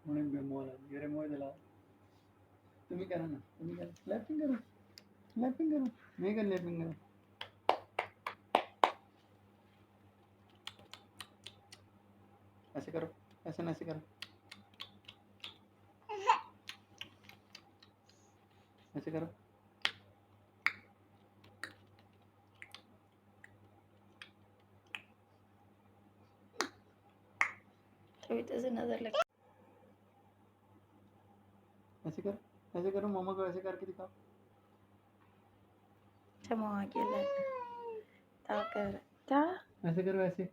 म्हणून बेमोला गेरे मोय दिला तुम्ही करा ना तुम्ही करा लॅपिंग करा मी कर लॅपिंग करा ऐसे करो ऐसे ना ऐसे करो ऐसे करो कविता से नजर लग ऐसे करो मामा को ऐसे करके दिखाओ चमो केलं ताकर ता ऐसे करो ऐसे